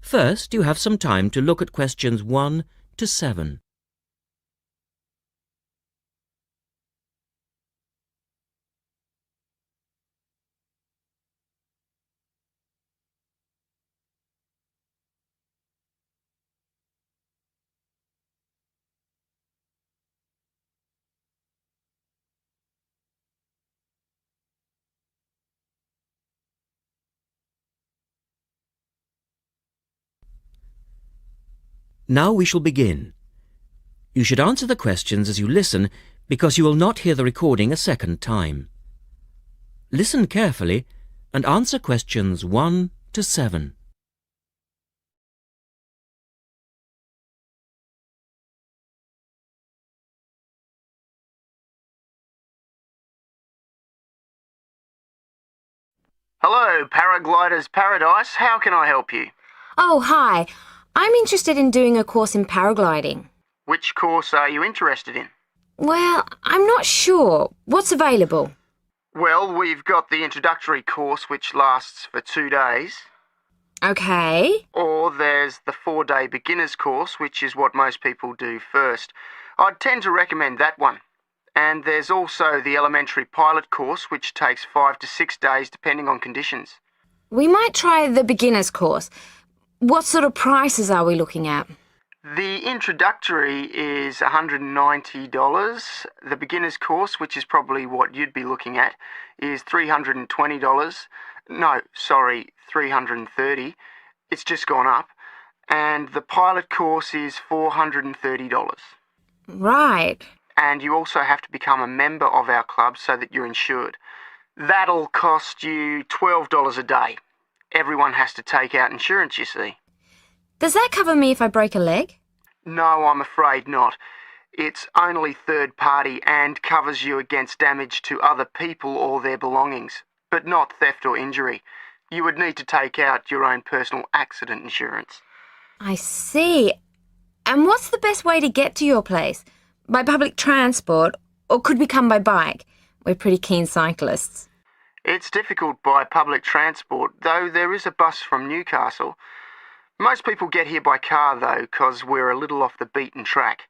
First, you have some time to look at questions 1 to 7. Now we shall begin. You should answer the questions as you listen because you will not hear the recording a second time. Listen carefully and answer questions 1 to 7. Hello, Paraglider's Paradise. How can I help you? Oh, hi. I'm interested in doing a course in paragliding. Which course are you interested in? Well, I'm not sure. What's available? Well, we've got the introductory course which lasts for 2 days. Okay. Or there's the 4-day beginner's course, which is what most people do first. I'd tend to recommend that one. And there's also the elementary pilot course, which takes 5 to 6 days depending on conditions. We might try the beginner's course. What sort of prices are we looking at? The introductory is $190. The beginner's course, which is probably what you'd be looking at, is $320. No, sorry, $330. It's just gone up. And the pilot course is $430. Right. And you also have to become a member of our club so that you're insured. That'll cost you $12 a day. Everyone has to take out insurance, you see. Does that cover me if I break a leg? No, I'm afraid not. It's only third party and covers you against damage to other people or their belongings, but not theft or injury. You would need to take out your own personal accident insurance. I see. And what's the best way to get to your place? By public transport, or could we come by bike? We're pretty keen cyclists. It's difficult by public transport, though there is a bus from Newcastle. Most people get here by car, though, 'cause we're a little off the beaten track.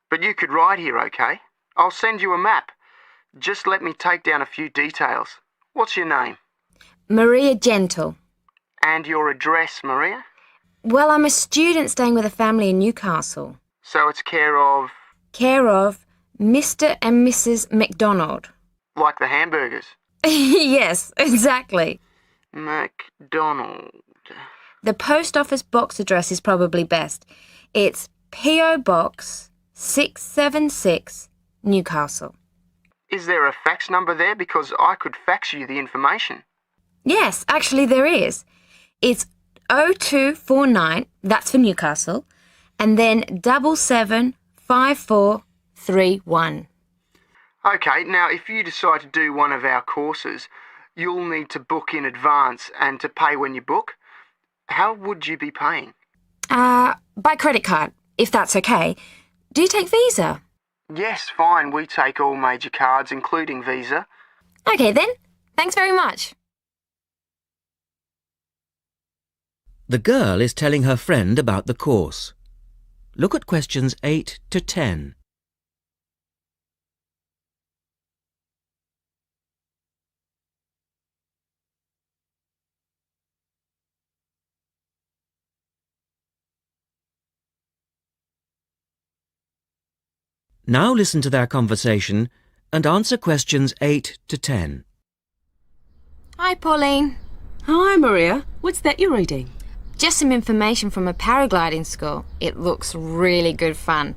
But you could ride here, okay? I'll send you a map. Just let me take down a few details. What's your name? Maria Gentle. And your address, Maria? Well, I'm a student staying with a family in Newcastle. So it's care of... Care of Mr. and Mrs. McDonald. like the hamburgers? Yes, exactly. McDonald. The post office box address is probably best. It's P.O. Box 676, Newcastle. Is there a fax number there? Because I could fax you the information. Yes, actually there is. It's 0249, that's for Newcastle, and then 775431. Okay, now if you decide to do one of our courses, you'll need to book in advance and to pay when you book. How would you be paying? By credit card, if that's okay. Do you take Visa? Yes, fine. We take all major cards, including Visa. Okay then. Thanks very much. The girl is telling her friend about the course. Look at questions 8 to 10. Now listen to their conversation and answer questions 8 to 10. Hi, Pauline. Hi, Maria. What's that you're reading? Just some information from a paragliding school. It looks really good fun.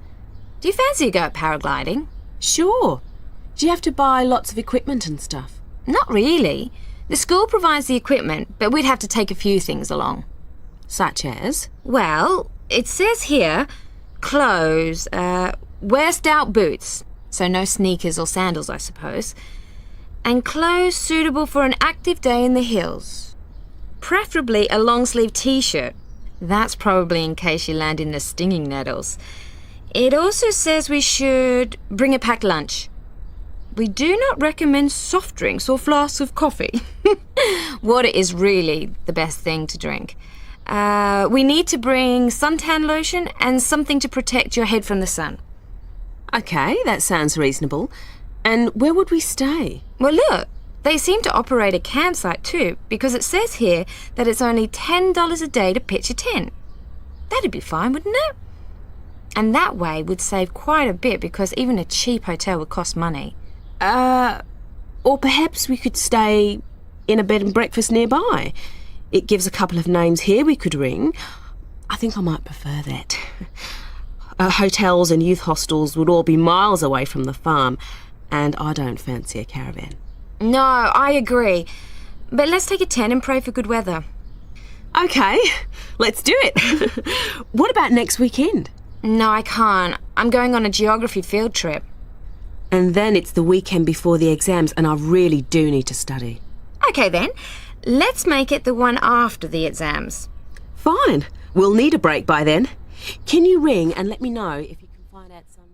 Do you fancy a go at paragliding? Sure. Do you have to buy lots of equipment and stuff? Not really. The school provides the equipment, but we'd have to take a few things along. Such as? Well, it says here, clothes, wear stout boots, so no sneakers or sandals, I suppose, and clothes suitable for an active day in the hills. Preferably a long-sleeve t-shirt. That's probably in case you land in the stinging nettles. It also says we should bring a packed lunch. We do not recommend soft drinks or flasks of coffee. Water is really the best thing to drink. We need to bring suntan lotion and something to protect your head from the sun. Okay, that sounds reasonable. And where would we stay? Well, look, they seem to operate a campsite too, because it says here that it's only $10 a day to pitch a tent. That'd be fine, wouldn't it? And that way we'd save quite a bit, because even a cheap hotel would cost money. Or perhaps we could stay in a bed and breakfast nearby. It gives a couple of names here we could ring. I think I might prefer that. Hotels and youth hostels would all be miles away from the farm, and I don't fancy a caravan. No, I agree. But let's take a tent and pray for good weather. Okay, let's do it. What about next weekend? No, I can't. I'm going on a geography field trip. And then it's the weekend before the exams, and I really do need to study. Okay then, let's make it the one after the exams. Fine. We'll need a break by then. Can you ring and let me know if you can find out some...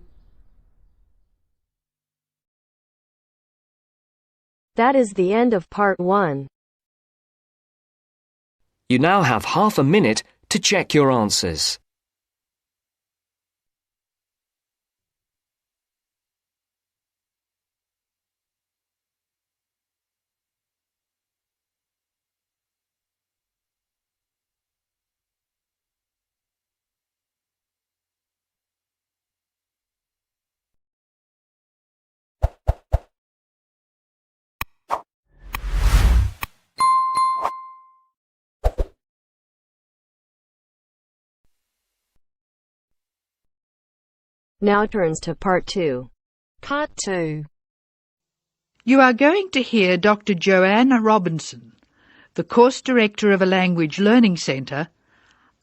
That is the end of part 1. You now have half a minute to check your answers. Now turns to part 2. Part 2. You are going to hear Dr. Joanna Robinson, the course director of a language learning centre,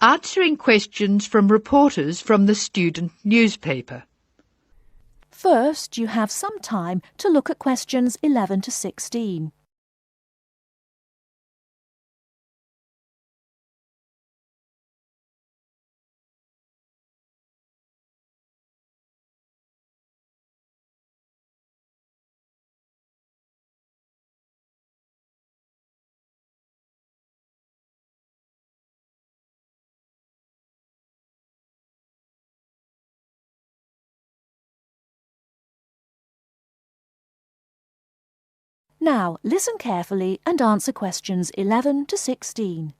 answering questions from reporters from the student newspaper. First, you have some time to look at questions 11 to 16. Now, listen carefully and answer questions 11 to 16.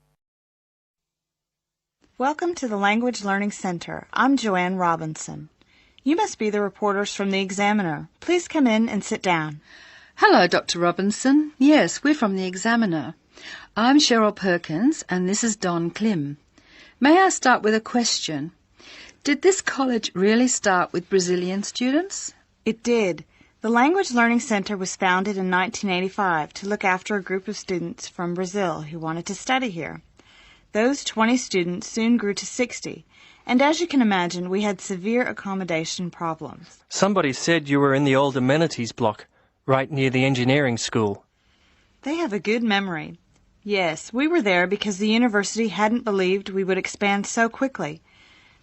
Welcome to the Language Learning Center. I'm Joanne Robinson. You must be the reporters from the Examiner. Please come in and sit down. Hello, Dr. Robinson. Yes, we're from the Examiner. I'm Cheryl Perkins and this is Don Klim. May I start with a question? Did this college really start with Brazilian students? It did. The Language Learning Center was founded in 1985 to look after a group of students from Brazil who wanted to study here. Those 20 students soon grew to 60, and as you can imagine, we had severe accommodation problems. Somebody said you were in the old amenities block, right near the engineering school. They have a good memory. Yes, we were there because the university hadn't believed we would expand so quickly.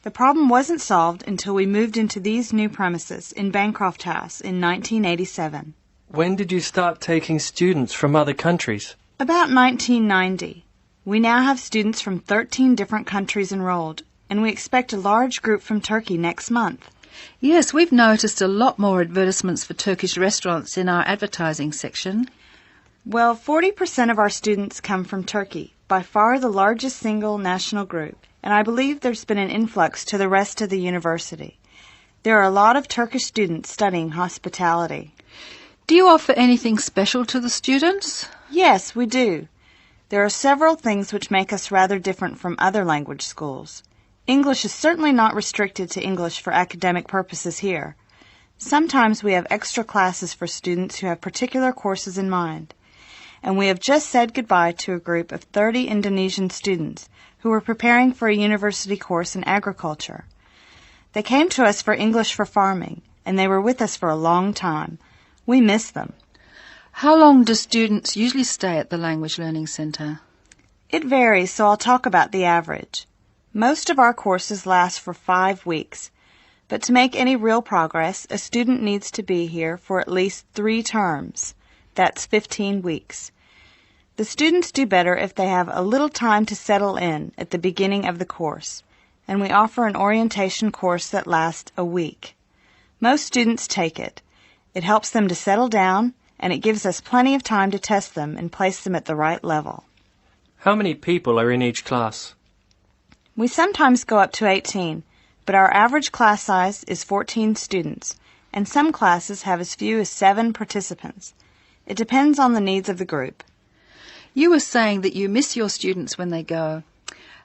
The problem wasn't solved until we moved into these new premises in Bancroft House in 1987. When did you start taking students from other countries? About 1990. We now have students from 13 different countries enrolled, and we expect a large group from Turkey next month. Yes, we've noticed a lot more advertisements for Turkish restaurants in our advertising section. Well, 40% of our students come from Turkey, by far the largest single national group. And I believe there's been an influx to the rest of the university. There are a lot of Turkish students studying hospitality. Do you offer anything special to the students? Yes, we do. There are several things which make us rather different from other language schools. English is certainly not restricted to English for academic purposes here. Sometimes we have extra classes for students who have particular courses in mind. And we have just said goodbye to a group of 30 Indonesian students who were preparing for a university course in agriculture. They came to us for English for farming, and they were with us for a long time. We miss them. How long do students usually stay at the Language Learning Center? It varies, so I'll talk about the average. Most of our courses last for 5 weeks, but to make any real progress, a student needs to be here for at least 3 terms. That's 15 weeks. The students do better if they have a little time to settle in at the beginning of the course, and we offer an orientation course that lasts a week. Most students take it. It helps them to settle down, and it gives us plenty of time to test them and place them at the right level. How many people are in each class? We sometimes go up to 18, but our average class size is 14 students, and some classes have as few as 7 participants. It depends on the needs of the group. You were saying that you miss your students when they go.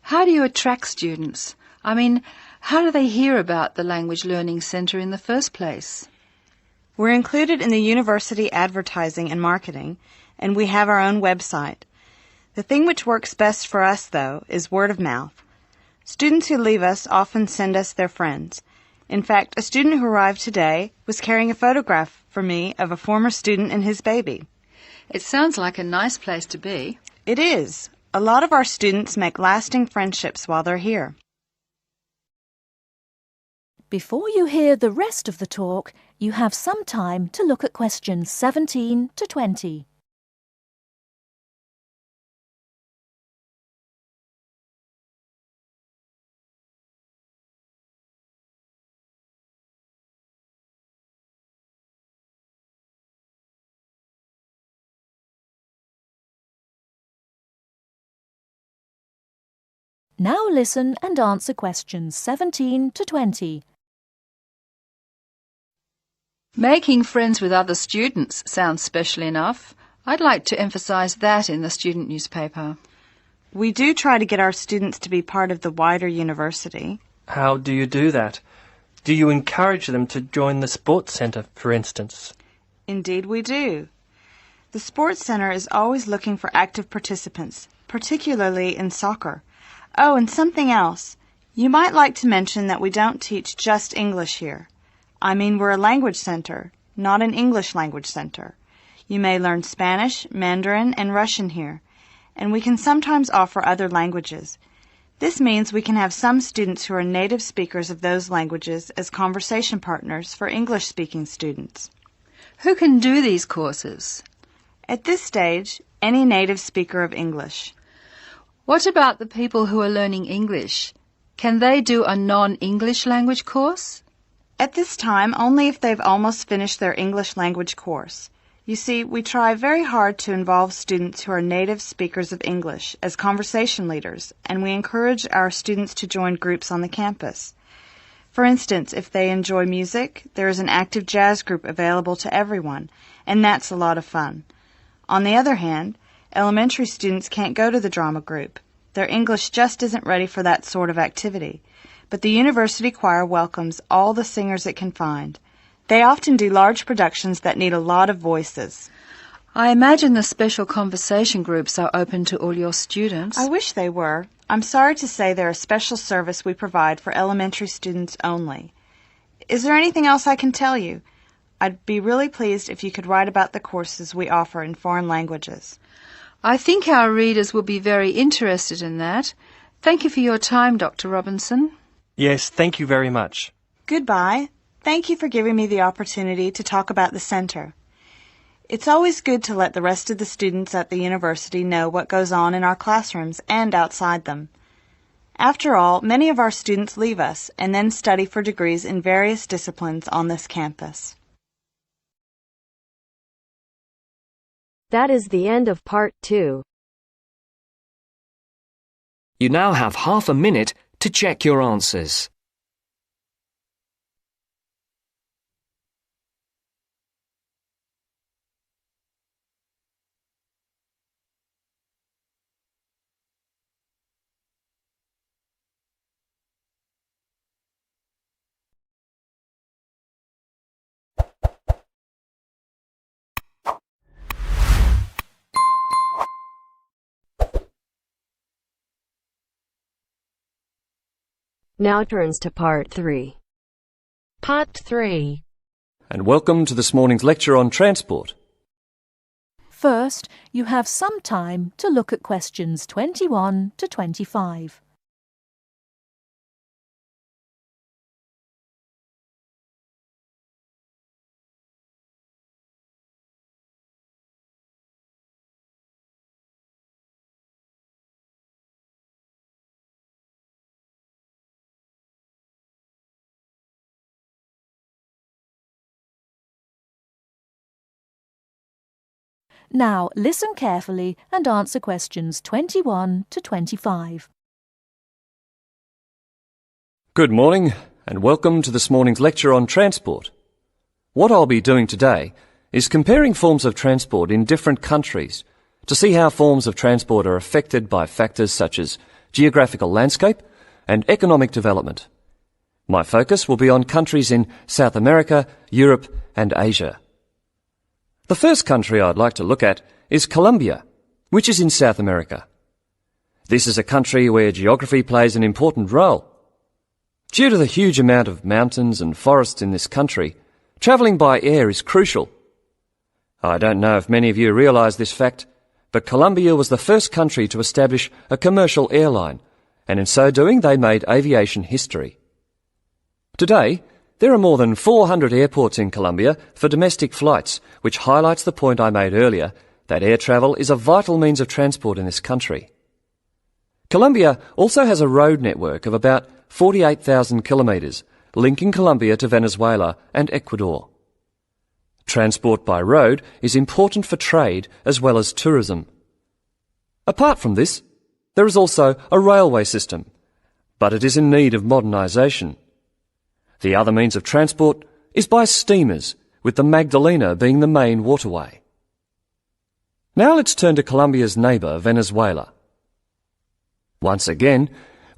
How do you attract students? I mean, how do they hear about the Language Learning Centre in the first place? We're included in the university advertising and marketing, and we have our own website. The thing which works best for us, though, is word of mouth. Students who leave us often send us their friends. In fact, a student who arrived today was carrying a photograph for me of a former student and his baby. It sounds like a nice place to be. It is. A lot of our students make lasting friendships while they're here. Before you hear the rest of the talk, you have some time to look at questions 17 to 20. Now listen and answer questions 17 to 20. Making friends with other students sounds special enough. I'd like to emphasise that in the student newspaper. We do try to get our students to be part of the wider university. How do you do that? Do you encourage them to join the sports centre, for instance? Indeed we do. The sports centre is always looking for active participants, particularly in soccer. Oh, and something else. You might like to mention that we don't teach just English here. I mean, we're a language center, not an English language center. You may learn Spanish, Mandarin, and Russian here, and we can sometimes offer other languages. This means we can have some students who are native speakers of those languages as conversation partners for English-speaking students. Who can do these courses? At this stage, any native speaker of English. What about the people who are learning English? Can they do a non-English language course? At this time, only if they've almost finished their English language course. You see, we try very hard to involve students who are native speakers of English as conversation leaders, and we encourage our students to join groups on the campus. For instance, if they enjoy music, there is an active jazz group available to everyone, and that's a lot of fun. On the other hand, elementary students can't go to the drama group. Their English just isn't ready for that sort of activity. But the university choir welcomes all the singers it can find. They often do large productions that need a lot of voices. I imagine the special conversation groups are open to all your students. I wish they were. I'm sorry to say they're a special service we provide for elementary students only. Is there anything else I can tell you? I'd be really pleased if you could write about the courses we offer in foreign languages. I think our readers will be very interested in that. Thank you for your time, Dr. Robinson. Yes, thank you very much. Goodbye. Thank you for giving me the opportunity to talk about the center. It's always good to let the rest of the students at the university know what goes on in our classrooms and outside them. After all, many of our students leave us and then study for degrees in various disciplines on this campus. That is the end of part 2. You now have half a minute to check your answers. Now turns to part 3. Part 3. And welcome to this morning's lecture on transport. First, you have some time to look at questions 21 to 25. Now listen carefully and answer questions 21 to 25. Good morning and welcome to this morning's lecture on transport. What I'll be doing today is comparing forms of transport in different countries to see how forms of transport are affected by factors such as geographical landscape and economic development. My focus will be on countries in South America, Europe and Asia. The first country I'd like to look at is Colombia, which is in South America. This is a country where geography plays an important role. Due to the huge amount of mountains and forests in this country, travelling by air is crucial. I don't know if many of you realise this fact, but Colombia was the first country to establish a commercial airline, and in so doing they made aviation history. Today, there are more than 400 airports in Colombia for domestic flights, which highlights the point I made earlier that air travel is a vital means of transport in this country. Colombia also has a road network of about 48,000 kilometres, linking Colombia to Venezuela and Ecuador. Transport by road is important for trade as well as tourism. Apart from this, there is also a railway system, but it is in need of modernisation. The other means of transport is by steamers, with the Magdalena being the main waterway. Now let's turn to Colombia's neighbour, Venezuela. Once again,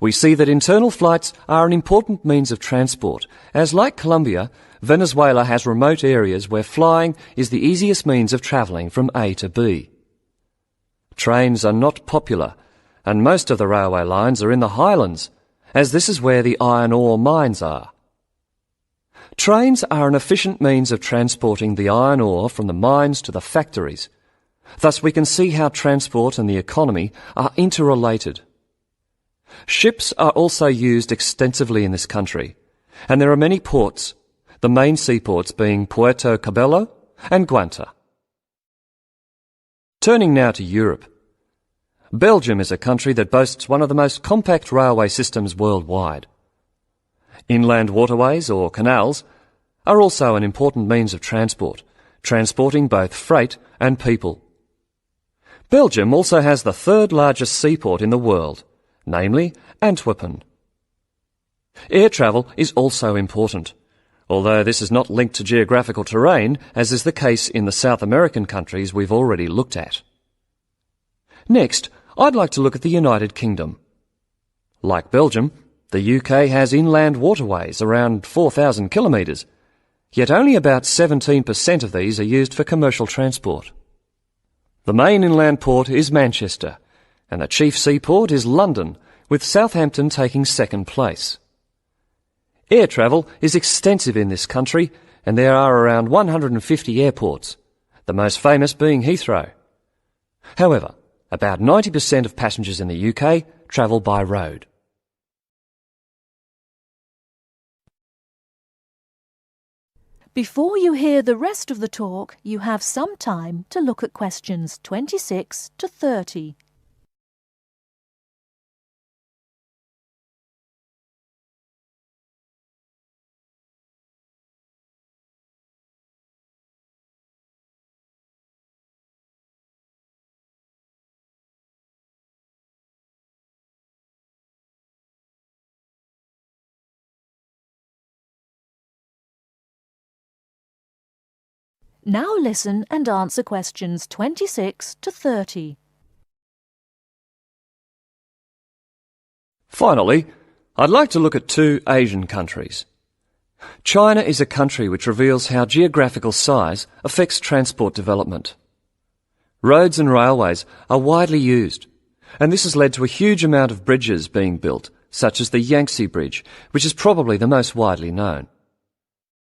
we see that internal flights are an important means of transport, as like Colombia, Venezuela has remote areas where flying is the easiest means of travelling from A to B. Trains are not popular, and most of the railway lines are in the highlands, as this is where the iron ore mines are. Trains are an efficient means of transporting the iron ore from the mines to the factories. Thus we can see how transport and the economy are interrelated. Ships are also used extensively in this country, and there are many ports, the main seaports being Puerto Cabello and Guanta. Turning now to Europe. Belgium is a country that boasts one of the most compact railway systems worldwide. Inland waterways, or canals, are also an important means of transport, transporting both freight and people. Belgium also has the third largest seaport in the world, namely Antwerpen. Air travel is also important, although this is not linked to geographical terrain, as is the case in the South American countries we've already looked at. Next, I'd like to look at the United Kingdom. Like Belgium, the UK has inland waterways around 4,000 kilometres, yet only about 17% of these are used for commercial transport. The main inland port is Manchester, and the chief seaport is London, with Southampton taking second place. Air travel is extensive in this country, and there are around 150 airports, the most famous being Heathrow. However, about 90% of passengers in the UK travel by road. Before you hear the rest of the talk, you have some time to look at questions 26 to 30. Now listen and answer questions 26 to 30. Finally, I'd like to look at two Asian countries. China is a country which reveals how geographical size affects transport development. Roads and railways are widely used, and this has led to a huge amount of bridges being built, such as the Yangtze Bridge, which is probably the most widely known.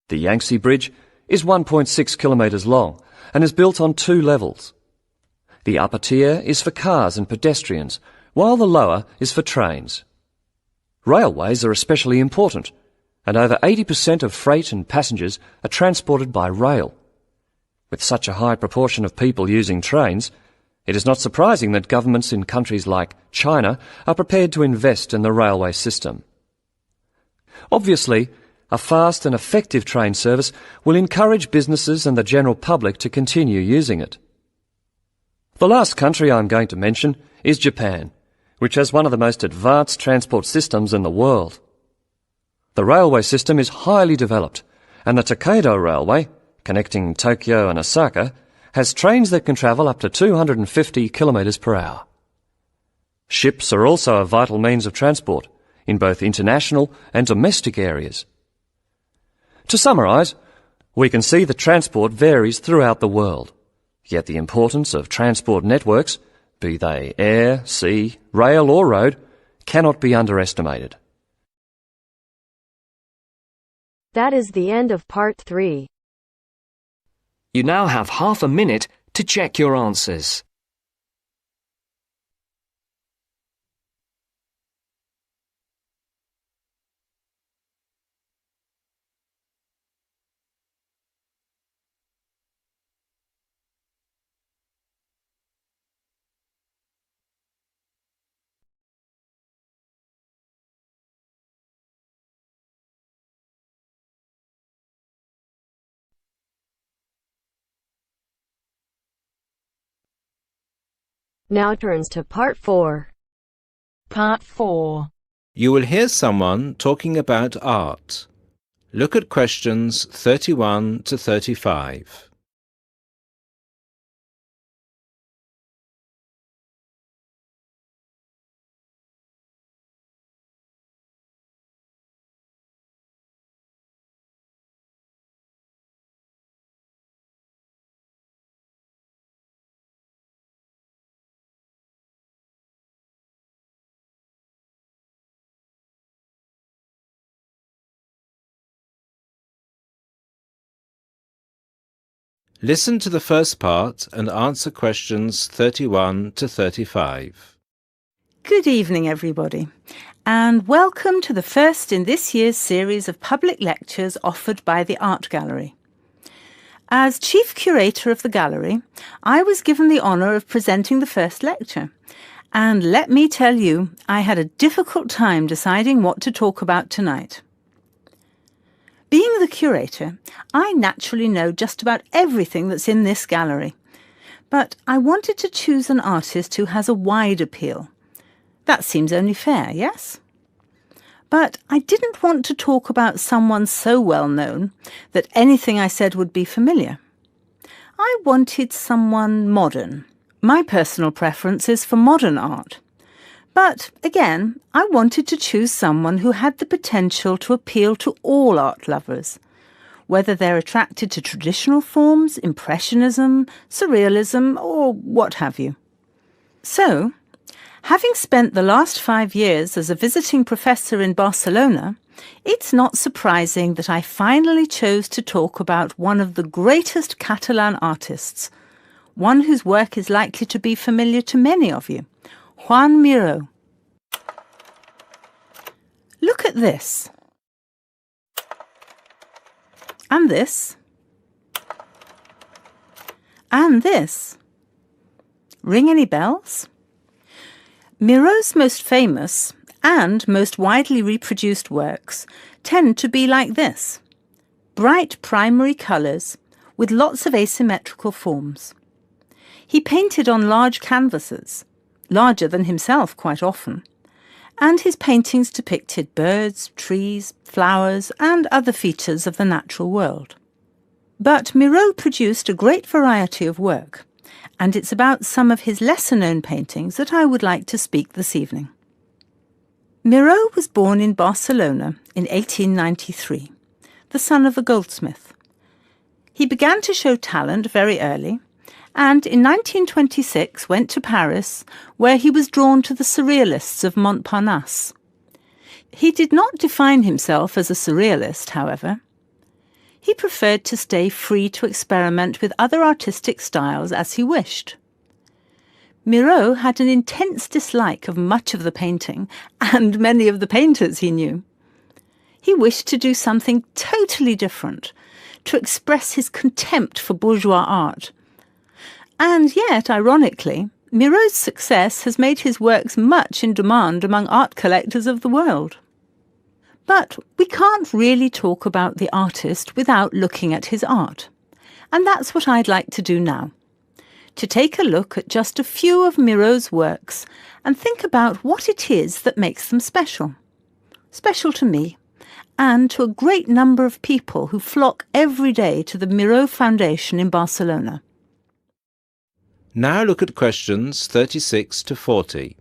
The Yangtze Bridge is 1.6 kilometres long and is built on two levels. The upper tier is for cars and pedestrians, while the lower is for trains. Railways are especially important, and over 80% of freight and passengers are transported by rail. With such a high proportion of people using trains, it is not surprising that governments in countries like China are prepared to invest in the railway system. Obviously, a fast and effective train service will encourage businesses and the general public to continue using it. The last country I'm going to mention is Japan, which has one of the most advanced transport systems in the world. The railway system is highly developed, and the Tokaido Railway, connecting Tokyo and Osaka, has trains that can travel up to 250 kilometres per hour. Ships are also a vital means of transport in both international and domestic areas. To summarise, we can see that transport varies throughout the world, yet the importance of transport networks, be they air, sea, rail or road, cannot be underestimated. That is the end of part 3. You now have half a minute to check your answers. Now turns to part 4. Part 4. You will hear someone talking about art. Look at questions 31 to 35. Listen to the first part and answer questions 31 to 35. Good evening, everybody, and welcome to the first in this year's series of public lectures offered by the Art Gallery. As Chief Curator of the Gallery, I was given the honour of presenting the first lecture, and let me tell you, I had a difficult time deciding what to talk about tonight. Being the curator, I naturally know just about everything that's in this gallery. But I wanted to choose an artist who has a wide appeal. That seems only fair, yes? But I didn't want to talk about someone so well known that anything I said would be familiar. I wanted someone modern. My personal preference is for modern art. But, again, I wanted to choose someone who had the potential to appeal to all art lovers, whether they're attracted to traditional forms, Impressionism, Surrealism, or what have you. So, having spent the last 5 years as a visiting professor in Barcelona, it's not surprising that I finally chose to talk about one of the greatest Catalan artists, one whose work is likely to be familiar to many of you, Joan Miró. Look at this. And this. And this. Ring any bells? Miró's most famous and most widely reproduced works tend to be like this. Bright primary colours with lots of asymmetrical forms. He painted on large canvases, larger than himself quite often, and his paintings depicted birds, trees, flowers, and other features of the natural world. But Miró produced a great variety of work, and it's about some of his lesser-known paintings that I would like to speak this evening. Miró was born in Barcelona in 1893, the son of a goldsmith. He began to show talent very early, and in 1926 went to Paris, where he was drawn to the Surrealists of Montparnasse. He did not define himself as a Surrealist, however. He preferred to stay free to experiment with other artistic styles as he wished. Miró had an intense dislike of much of the painting and many of the painters he knew. He wished to do something totally different, to express his contempt for bourgeois art. And yet, ironically, Miró's success has made his works much in demand among art collectors of the world. But we can't really talk about the artist without looking at his art. And that's what I'd like to do now. to take a look at just a few of Miro's works and think about what it is that makes them special. Special to me, and to a great number of people who flock every day to the Miro Foundation in Barcelona. Now look at questions 36 to 40.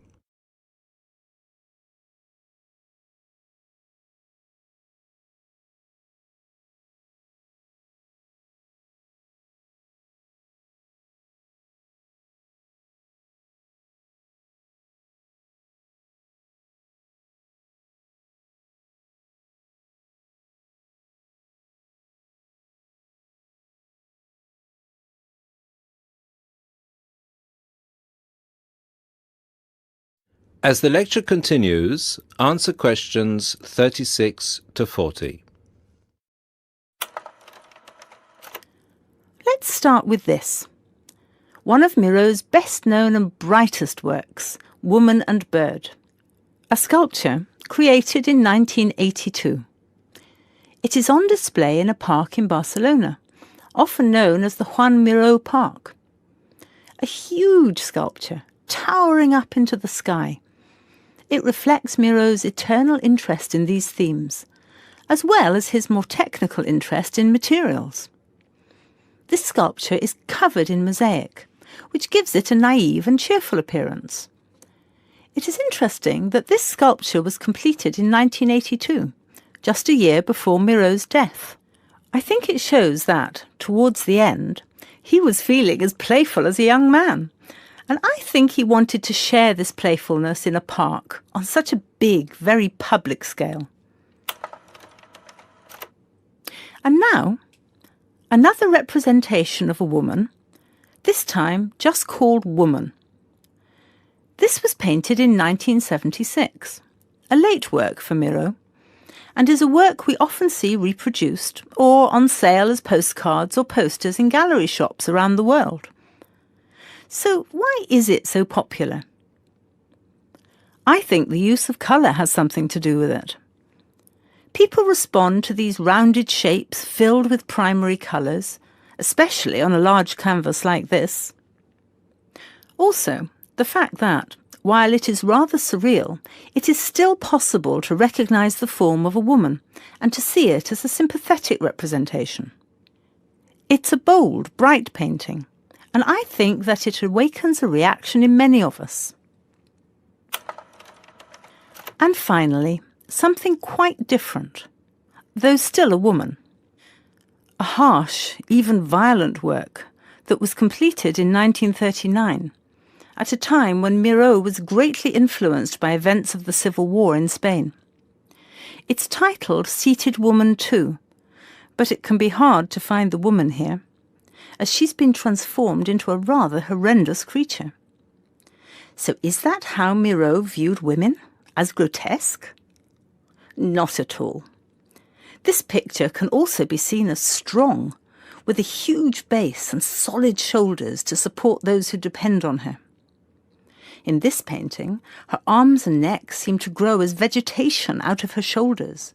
As the lecture continues, answer questions 36 to 40. Let's start with this. One of Miro's best-known and brightest works, Woman and Bird. A sculpture created in 1982. It is on display in a park in Barcelona, often known as the Juan Miró Park. A huge sculpture, towering up into the sky. It reflects Miro's eternal interest in these themes, as well as his more technical interest in materials. This sculpture is covered in mosaic, which gives it a naive and cheerful appearance. It is interesting that this sculpture was completed in 1982, just a year before Miro's death. I think it shows that, towards the end, he was feeling as playful as a young man. And I think he wanted to share this playfulness in a park on such a big, very public scale. And now, another representation of a woman, this time just called Woman. This was painted in 1976, a late work for Miro, and is a work we often see reproduced or on sale as postcards or posters in gallery shops around the world. So why is it so popular? I think the use of colour has something to do with it. People respond to these rounded shapes filled with primary colours, especially on a large canvas like this. Also, the fact that, while it is rather surreal, it is still possible to recognise the form of a woman and to see it as a sympathetic representation. It's a bold, bright painting, and I think that it awakens a reaction in many of us. And finally, something quite different, though still a woman. A harsh, even violent work that was completed in 1939, at a time when Miró was greatly influenced by events of the Civil War in Spain. It's titled Seated Woman 2, but it can be hard to find the woman here, as she's been transformed into a rather horrendous creature. So is that how Miró viewed women? As grotesque? Not at all. This picture can also be seen as strong, with a huge base and solid shoulders to support those who depend on her. In this painting, her arms and neck seem to grow as vegetation out of her shoulders,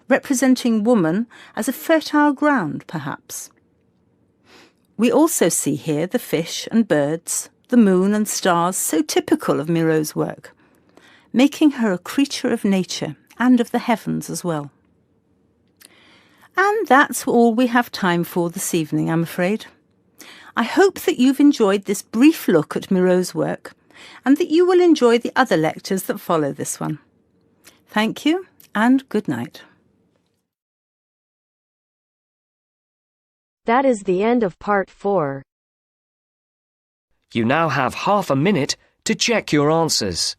representing woman as a fertile ground, perhaps. We also see here the fish and birds, the moon and stars so typical of Miro's work, making her a creature of nature and of the heavens as well. And that's all we have time for this evening, I'm afraid. I hope that you've enjoyed this brief look at Miro's work and that you will enjoy the other lectures that follow this one. Thank you and good night. That is the end of part 4. You now have half a minute to check your answers.